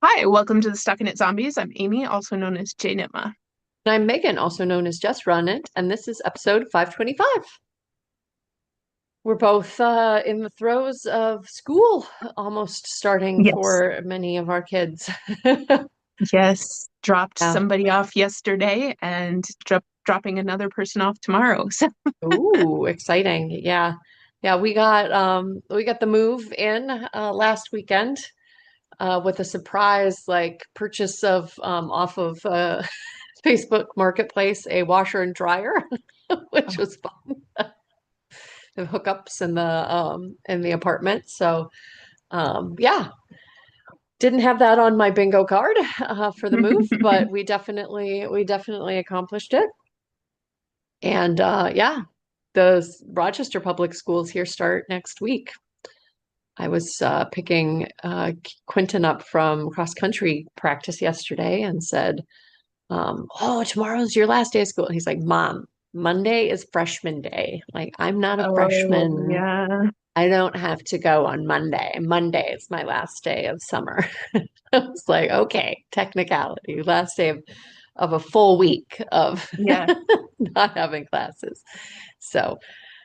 Hi, welcome to the StockinetteZombies. I'm Amy, also known as J Nitma. I'm Megan, also known as Just Run It, and this is episode 525. We're both in the throes of school, almost starting Yes. for many of our kids. Yes, dropped Yeah. somebody off yesterday and dropping another person off tomorrow. So, Ooh, exciting. Yeah. Yeah, we got the move in last weekend with a surprise like purchase of off of Facebook Marketplace a washer and dryer, which oh, was fun. The hookups in the apartment. So yeah, didn't have that on my bingo card for the move, but we definitely accomplished it. And yeah, the Rochester Public Schools here start next week. I was picking Quentin up from cross country practice yesterday and said, "Oh, tomorrow's your last day of school." And he's like, "Mom, Monday is freshman day. Like, I'm not a oh freshman. yeah. I don't have to go on Monday. Monday is my last day of summer." I was like, okay, technicality, last day of a full week of Yeah. not having classes. So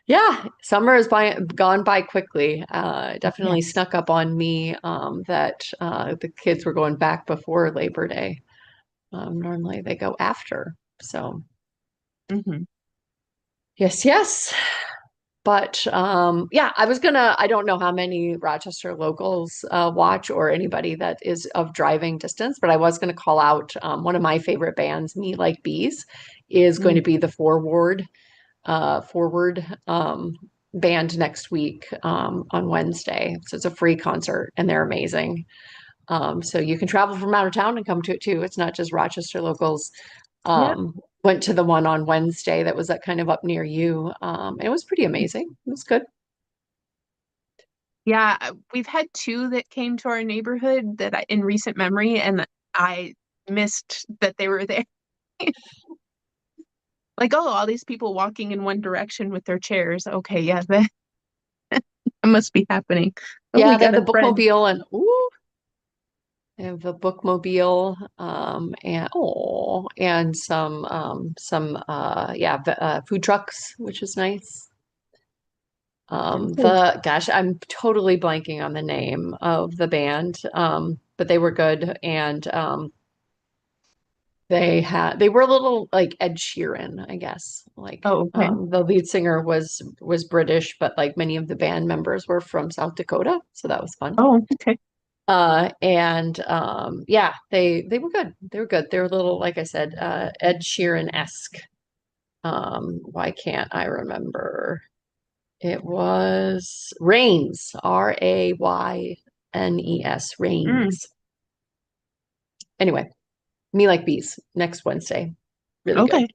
yeah, summer has gone by quickly. Definitely Yes. snuck up on me that the kids were going back before Labor Day. Normally they go after. So hmm yes, yes. But yeah, I don't know how many Rochester locals watch or anybody that is of driving distance, but I was gonna call out one of my favorite bands, Me Like Bees, is going to Mm. be the Forward band next week on Wednesday. So it's a free concert and they're amazing. So you can travel from out of town and come to it too. It's not just Rochester locals. Yeah. Went to the one on Wednesday that was kind of up near you. It was pretty amazing. It was good. Yeah. We've had two that came to our neighborhood that in recent memory, and I missed that they were there. Like, oh, all these people walking in one direction with their chairs. Okay, yeah, that must be happening. Oh, we Yeah, they have got the a friend. bookmobile and ooh, they have the bookmobile and some yeah food trucks, which is nice. The gosh, I'm totally blanking on the name of the band, but they were good and they were a little like Ed Sheeran, I guess. Like Oh, okay. the lead singer was British, but like many of the band members were from South Dakota, so that was fun. Oh, okay. And yeah, they were good. They were good. They were a little, like I said, Ed Sheeran-esque. Why can't I remember? It was Rains, Raynes, Mm, Rains. Anyway, Me Like Bees next Wednesday. Really good. okay.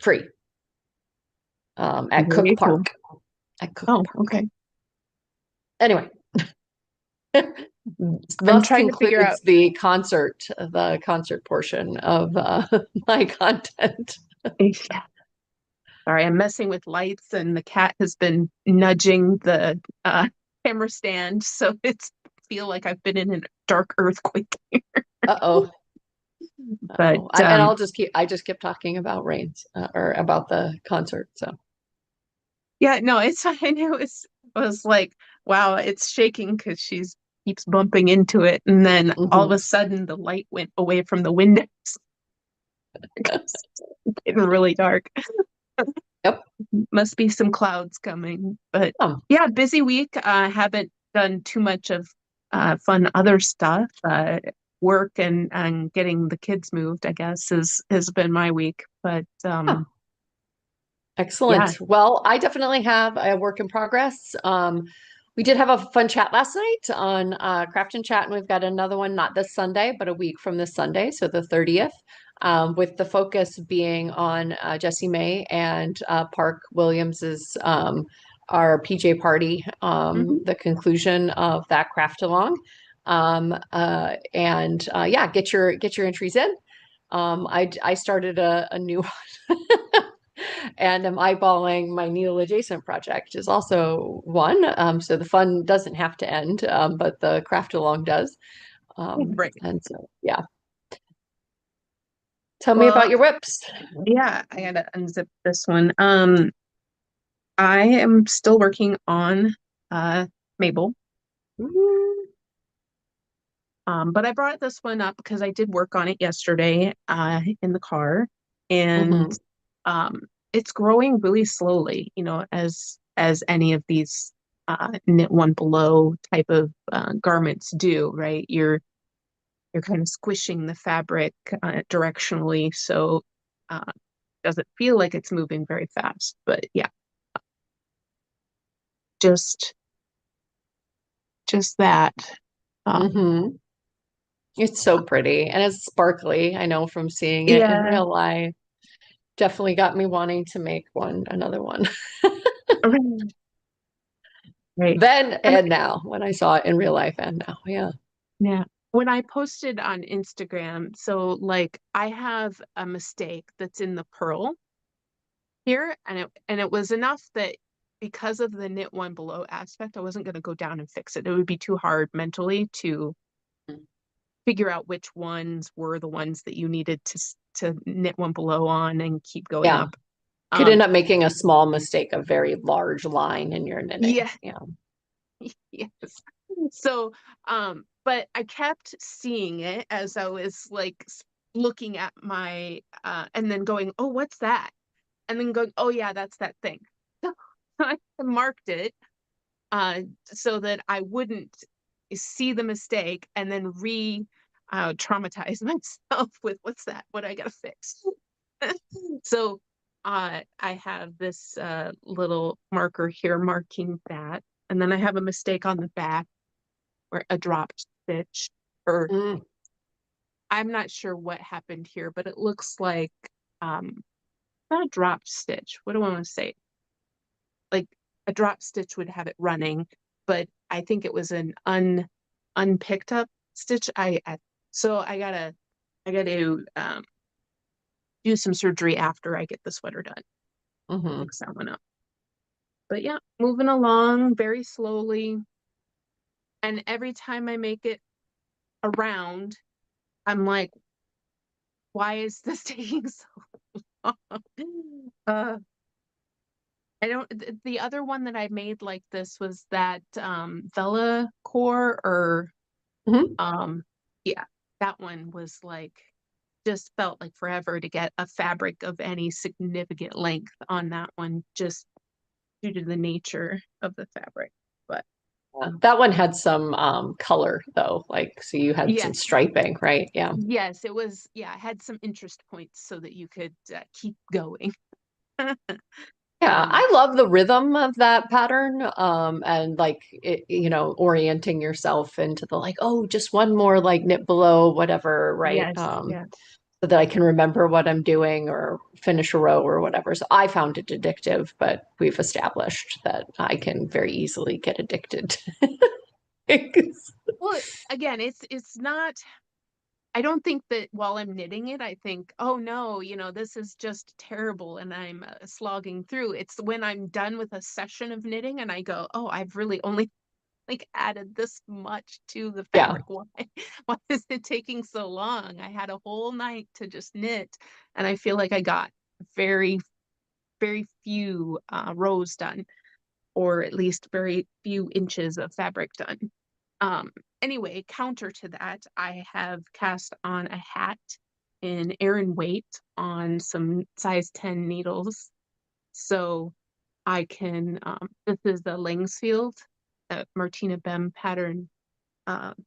Free. At Cook Very cool. Park. At Cook Oh, Park. okay. Anyway, I'm thus trying to figure out. concludes the concert portion of my content. Yeah. Sorry, I'm messing with lights, and the cat has been nudging the camera stand, so it's feel like I've been in a dark earthquake. Uh-oh. But Oh, and I just kept talking about Rains or about the concert. So, yeah, no, it's fine. It was like, wow, it's shaking because she's keeps bumping into it, and then all of mhm. a sudden the light went away from the windows. It's getting really dark. Yep. Must be some clouds coming. But Um, yeah, busy week. Haven't done too much of fun other stuff. Work and getting the kids moved, I guess, has been my week. But yeah, yeah. excellent. Well, I definitely have a work in progress. We did have a fun chat last night on Craft and Chat, and we've got another one not this Sunday, but a week from this Sunday, so the 30th, with the focus being on Jessie May and Park Williams's our PJ party, Mhm. the conclusion of that craft along. And yeah, get your entries in. I started a new one and I'm eyeballing my needle adjacent project is also one. So the fun doesn't have to end, but the craft along does. Right. And so, yeah. Tell me about Well, your whips. yeah, I gotta unzip this one. I am still working on Mabel. Mm-hmm. But I brought this one up because I did work on it yesterday in the car, and Mm-hmm. um, it's growing really slowly, as any of these knit one below type of garments do, right? You're kind of squishing the fabric directionally, so uh, doesn't feel like it's moving very fast. But yeah, just just that. Um, Mm-hmm. It's so pretty and it's sparkly. I know from seeing it in yeah, real life. Definitely got me wanting to make another one. right. Then And and now, when I saw it in real life and now. Yeah. yeah. When I posted on Instagram, so like I have a mistake that's in the purl here, and it was enough that because of the knit one below aspect, I wasn't going to go down and fix it. It would be too hard mentally to figure out which ones were the ones that you needed to knit one below on and keep going Yeah. up. Could end Um, up making a small mistake, a very large line in your knitting. yeah, Yeah. yes. So, but I kept seeing it as I was like looking at my and then going, "Oh, what's that?" And then going, "Oh yeah, that's that thing." So I marked it so that I wouldn't see the mistake and then re traumatize myself with what's that? What I gotta fix. So I have this little marker here marking that, and then I have a mistake on the back where a dropped stitch, or Mm, I'm not sure what happened here, but it looks like not a dropped stitch. What do I want to say? Like a drop stitch would have it running, but I think it was an unpicked up stitch. So I gotta do some surgery after I get the sweater done. hmm. Fix that one up. But yeah, moving along very slowly. And every time I make it around, I'm like, why is this taking so long? Uh, I don't, the other one that I made like this was that Vela core or Hmm. Um, yeah, that one was like just felt like forever to get a fabric of any significant length on that one, just due to the nature of the fabric. But That one had some color though, like so you had some yes, striping, right? Yeah. yes, it was. Yeah, it had some interest points so that you could keep going. Yeah, Um, I love the rhythm of that pattern. And like it, orienting yourself into the like, oh, just one more like knit below, whatever, right? yes, yes. So that I can remember what I'm doing or finish a row or whatever. So I found it addictive, but we've established that I can very easily get addicted to things. Well, again, it's not. I don't think that while I'm knitting it, I think, oh no, this is just terrible and I'm slogging through. It's when I'm done with a session of knitting and I go, oh, I've really only like added this much to the Yeah. fabric. Why, why is it taking so long? I had a whole night to just knit and I feel like I got very, very few rows done, or at least very few inches of fabric done. Um, anyway, counter to that, I have cast on a hat in Aran weight on some size 10 needles. So I can, this is the Langsfield, Martina Bem pattern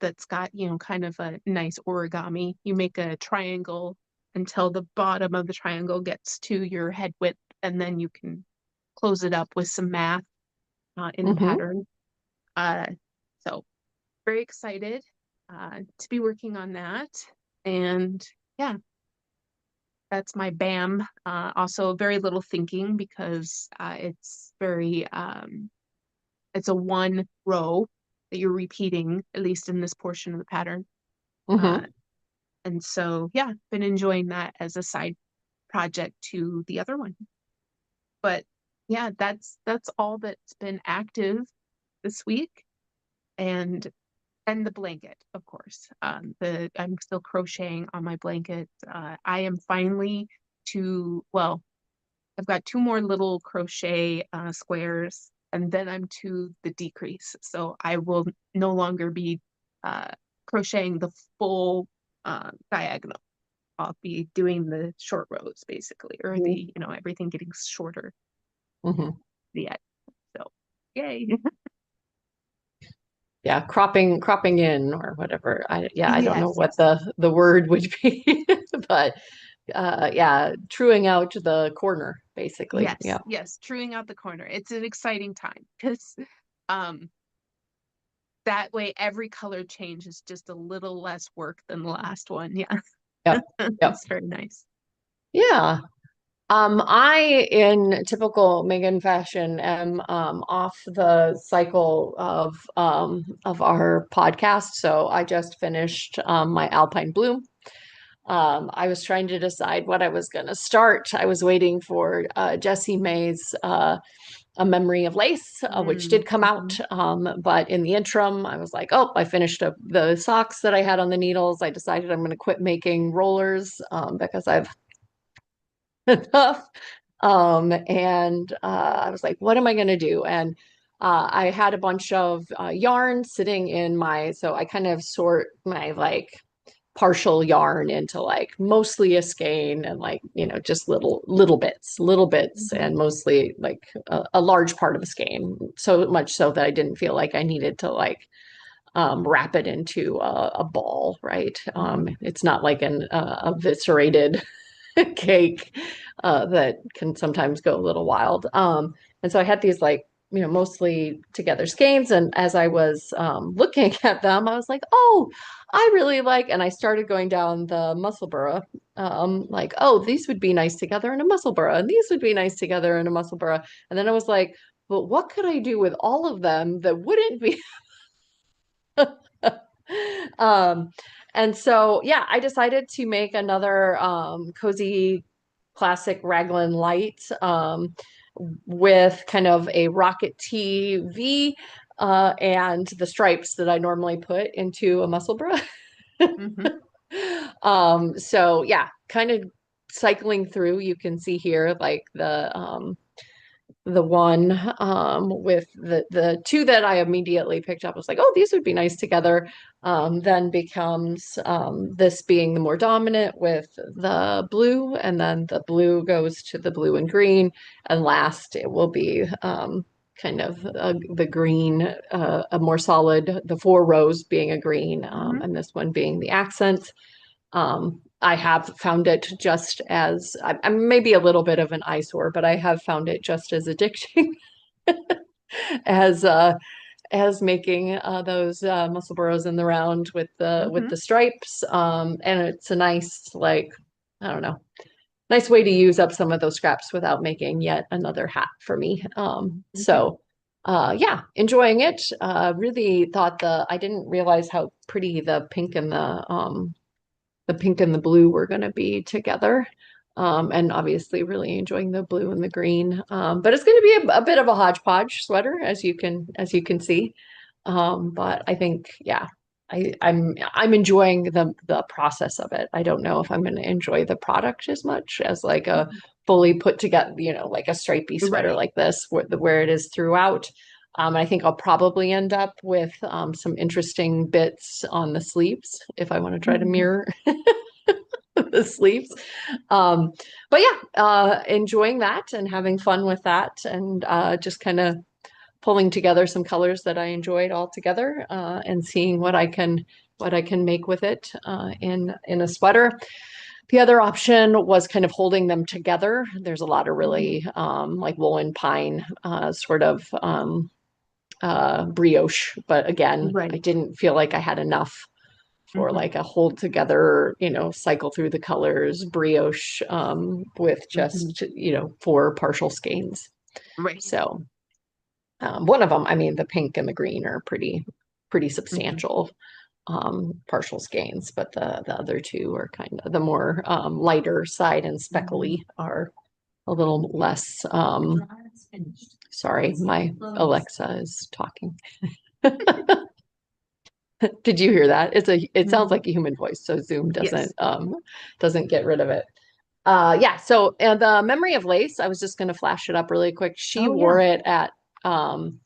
that's got, kind of a nice origami. You make a triangle until the bottom of the triangle gets to your head width, and then you can close it up with some math in the Hmm. pattern. Uh, so very excited to be working on that. And yeah, that's my BAM. Also, very little thinking because it's a one row that you're repeating, at least in this portion of the pattern. Uh, Hmm. and so, yeah, been enjoying that as a side project to the other one. But yeah, that's all that's been active this week. And And the blanket, of course. I'm still crocheting on my blanket. I am finally well, I've got two more little crochet squares, and then I'm to the decrease. So I will no longer be uh, crocheting the full diagonal. I'll be doing the short rows basically, or Mhm. everything getting shorter Mhm. the end. So yay. Yeah, cropping in or whatever. I don't know Yes, what the word would be, but yeah, truing out the corner basically. yes, Yeah. yes, truing out the corner. It's an exciting time because um that way every color change is just a little less work than the last one. Yeah. Yep. Yep. It's very nice. Yeah. I, in typical Megan fashion, am off the cycle of our podcast. So I just finished my Alpine Bloom. I was trying to decide what I was going to start. I was waiting for Jessie May's A Memory of Lace, which Mm, did come out. mhm, But in the interim, I was like, oh, I finished up the socks that I had on the needles. I decided I'm going to quit making rollers because I've enough. And I was like, what am I going to do? And I had a bunch of yarn sitting in so I kind of sort my like partial yarn into like mostly a skein and like, just little bits mhm, and mostly like a large part of a skein. So much so that I didn't feel like I needed to like wrap it into a ball, right? mhm, It's not like an eviscerated cake that can sometimes go a little wild. And so I had these like, mostly together skeins. And as I was looking at them, I was like, oh, I really like, and I started going down the musselburgh, like, oh, these would be nice together in a musselburgh, and these would be nice together in a musselburgh. And then I was like, but what could I do with all of them that wouldn't be um, and so, yeah, I decided to make another cozy classic raglan light with kind of a rocket T V and the stripes that I normally put into a muscle bra. mhm, So yeah, kind of cycling through, you can see here like the one with the two that I immediately picked up. I was like, oh, these would be nice together. Then becomes this being the more dominant with the blue, and then the blue goes to the blue and green, and last it will be kind of the green, a more solid, the four rows being a green, mhm. and this one being the accent. I have found it just as I'm maybe a little bit of an eyesore, but I have found it just as addicting as making those muscle burrows in the round with Mhm. the stripes. And it's a nice like I don't know, nice way to use up some of those scraps without making yet another hat for me. Mhm. Yeah, enjoying it. Really thought I didn't realize how pretty the pink and the blue were going to be together. And obviously really enjoying the blue and the green. But it's going to be a bit of a hodgepodge sweater, as you can see. But I think, yeah, I'm enjoying the process of it. I don't know if I'm going to enjoy the product as much as like a Mhm. fully put together, like a stripy sweater Right. like this, where it is throughout. I think I'll probably end up with some interesting bits on the sleeves if I want to try to Mhm. mirror the sleeves. Um, but yeah, enjoying that and having fun with that, and just kind of pulling together some colors that I enjoyed all together, and seeing what I can make with it in a sweater. The other option was kind of holding them together. There's a lot of Mhm. really like woolen pine sort of brioche, but again, I Right. didn't feel like I had enough for Mhm. like a hold together, cycle through the colors brioche with Mhm. just, four partial skeins. Right. So one of them, I mean, the pink and the green are pretty Mhm. substantial partial skeins, but the other two are kind of the more lighter side, and Mhm. speckly are a little less. Sorry, my Alexa is talking. Did you hear that? It sounds Mhm. like a human voice, so Zoom Yes. doesn't get rid of it. Yeah, so and the memory of lace, I was just gonna flash it up really quick. Oh yeah. Um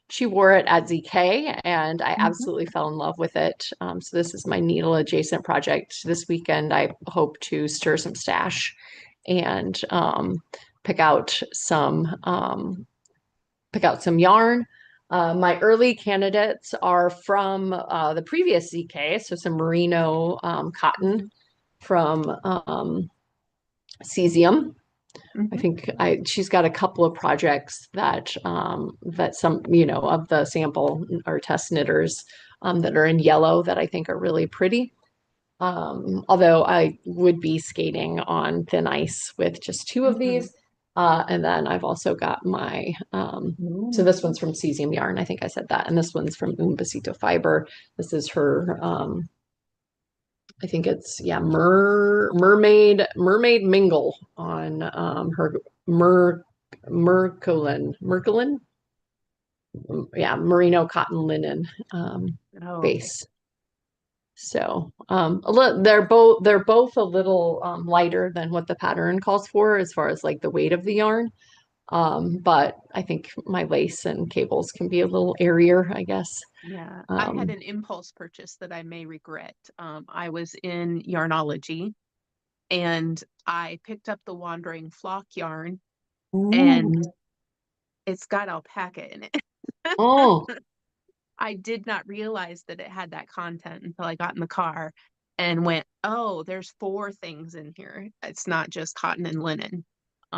she wore it at ZK and I Mhm. absolutely fell in love with it. So this is my needle adjacent project. This weekend I hope to stir some stash and pick out some yarn. My early candidates are from the previous ZK, so some merino cotton Mhm. from cesium. I Mhm. think she's got a couple of projects that some of the sample or test knitters that are in yellow that I think are really pretty. Although I would be skating on thin ice with just two of Mhm. these. And then I've also got so Ooh. this one's from Cesium Yarn. I think I said that. And this one's from Umbasito Fiber. This is her, I think it's, yeah, Mermaid Mingle on her Mer, Mercolin. Yeah, merino cotton linen Oh, okay. base. So they're both a little lighter than what the pattern calls for as far as like the weight of the yarn. But I think my lace and cables can be a little airier, I guess. Yeah, I had Um, an impulse purchase that I may regret. I was in Yarnology and I picked up the Wandering Flock yarn and Ooh. it's got alpaca in it. Oh, I did not realize that it had that content until I got in the car and went, oh, there's four things in here. It's not just cotton and linen,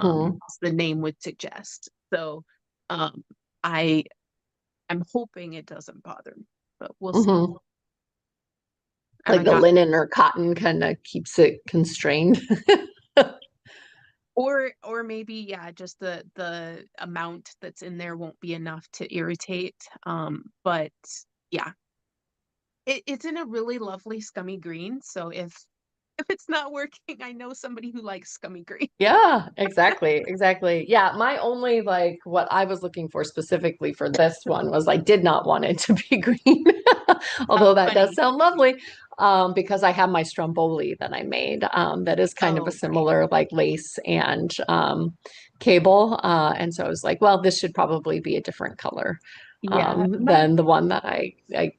hmm, as the name would suggest. So um, I I'm hoping it doesn't bother me, but we'll see. hmm. And Like I the got linen or cotton kind of keeps it constrained. or maybe yeah, just the amount that's in there won't be enough to irritate. But yeah, it's in a really lovely scummy green. So if it's not working, I know somebody who likes scummy green. Yeah, exactly, exactly. Yeah, my only like what I was looking for specifically for this one was I did not want it to be green, although that does Funny. sound lovely, because I have my Stromboli that I made that is kind of a Oh, right. similar like lace and cable, and so I was like, well, this should probably be a different color Yeah, my than the one that I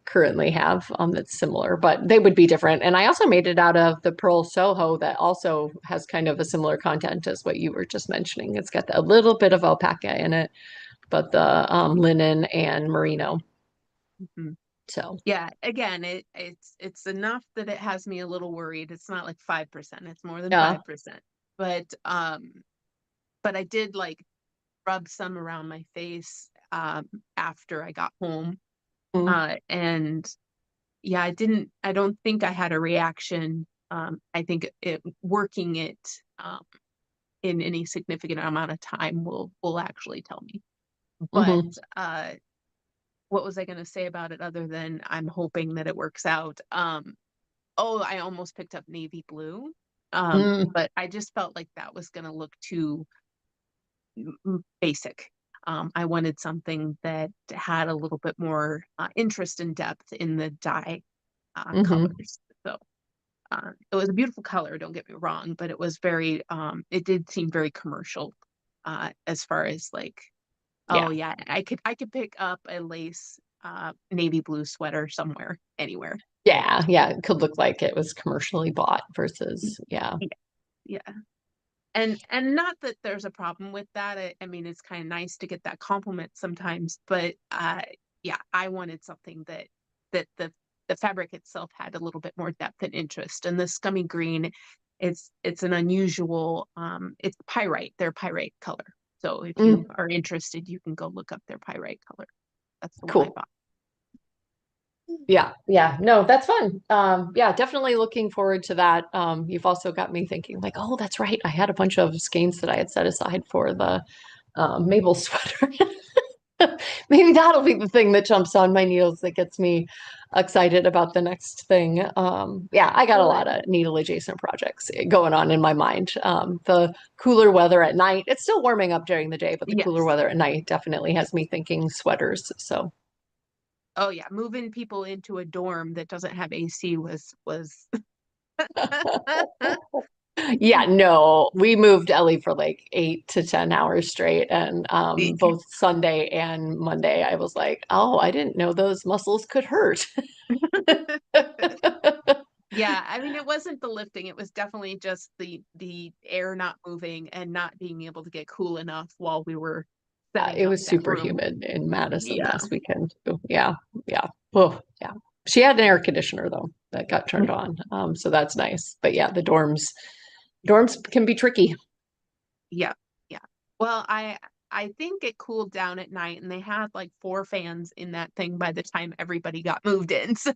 currently have that's similar, but they would be different. And I also made it out of the Pearl Soho that also has kind of a similar content as what you were just mentioning. It's got a little bit of alpaca in it, but the linen and merino. mhm. So Yeah, again, it's enough that it has me a little worried. It's not like 5%, it's more than yeah. 5%. But but I did like rub some around my face after I got home. Mm, And yeah, I don't think I had a reaction. I think it working it in any significant amount of time will actually tell me. But hmm, uh what was I going to say about it other than I'm hoping that it works out? Oh, I almost picked up navy blue. mm, But I just felt like that was going to look too basic. I wanted something that had a little bit more interest and depth in the dye hmm. colors. So it was a beautiful color, don't get me wrong, but it was very, it did seem very commercial as far as like, oh Yeah. yeah, I could pick up a lace navy blue sweater somewhere, anywhere. Yeah, yeah, it could look like it was commercially bought versus, yeah. Yeah, yeah. And not that there's a problem with that. I mean, it's kind of nice to get that compliment sometimes, but yeah, I wanted something that the fabric itself had a little bit more depth and interest. And the scummy green, it's an unusual it's pyrite, their pyrite color. So if you Mm, are interested, you can go look up their pyrite color. That's the one I cool. bought. Yeah, yeah, no, that's fun. Yeah, definitely looking forward to that. You've also got me thinking, like, oh, that's right. I had a bunch of skeins that I had set aside for the Mabel sweater. Maybe that'll be the thing that jumps on my needles that gets me excited about the next thing. Yeah, I got a lot Good. of needle adjacent projects going on in my mind. The cooler weather at night, it's still warming up during the day, but the cooler Yes. weather at night definitely has me thinking sweaters. So, Oh yeah, moving people into a dorm that doesn't have AC was Yeah, no, we moved Ellie for like 8 to 10 hours straight. And both Sunday and Monday, I was like, oh, I didn't know those muscles could hurt. Yeah, I mean it wasn't the lifting, it was definitely just the air not moving and not being able to get cool enough while we were setting It up was that super room. humid in Madison Yeah. last weekend too. Yeah, yeah. Oh, yeah. She had an air conditioner though that got turned on. So that's nice. But yeah, the dorms can be tricky. Yeah. Yeah. Well, I think it cooled down at night and they had like four fans in that thing by the time everybody got moved in. So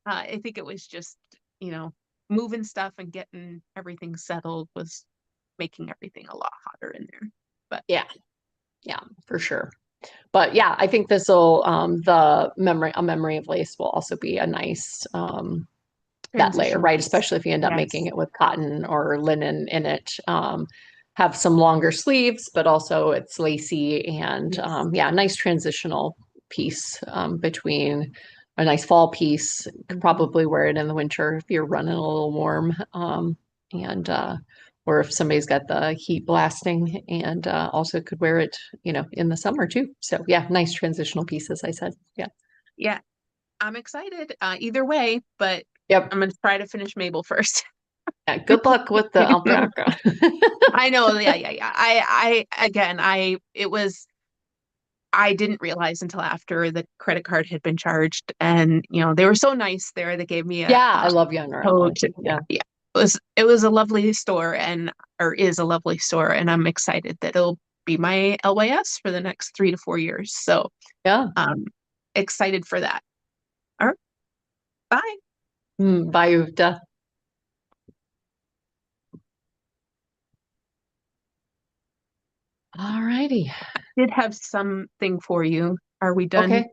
I think it was just, you know, moving stuff and getting everything settled was making everything a lot hotter in there. But Yeah, yeah, for sure. But yeah, I think this will the memory a memory of lace will also be a nice that layer, transition right? piece. Especially if you end up making Yes. it with cotton or linen in it. Have some longer sleeves, but also it's lacy and Yes. yeah, nice transitional piece between a nice fall piece. Could Hmm. probably wear it in the winter if you're running a little warm. And or if somebody's got the heat blasting and also could wear it, in the summer too. So yeah, nice transitional piece, as I said. Yeah. Yeah, I'm excited either way, but Yep. I'm gonna try to finish Mabel first. Yeah. Good luck with the alpaca. I know, yeah, yeah, yeah. Again, it was, I didn't realize until after the credit card had been charged, and they were so nice there. They gave me Yeah, a I love Younger coat. Emily. Yeah, Yeah. yeah. It was a lovely store, and or is a lovely store, and I'm excited that it'll be my LYS for the next 3 to 4 years. So, Yeah. um, excited for that. All right, bye. Bye, Uvda. All righty. Did have something for you. Are we done? Okay.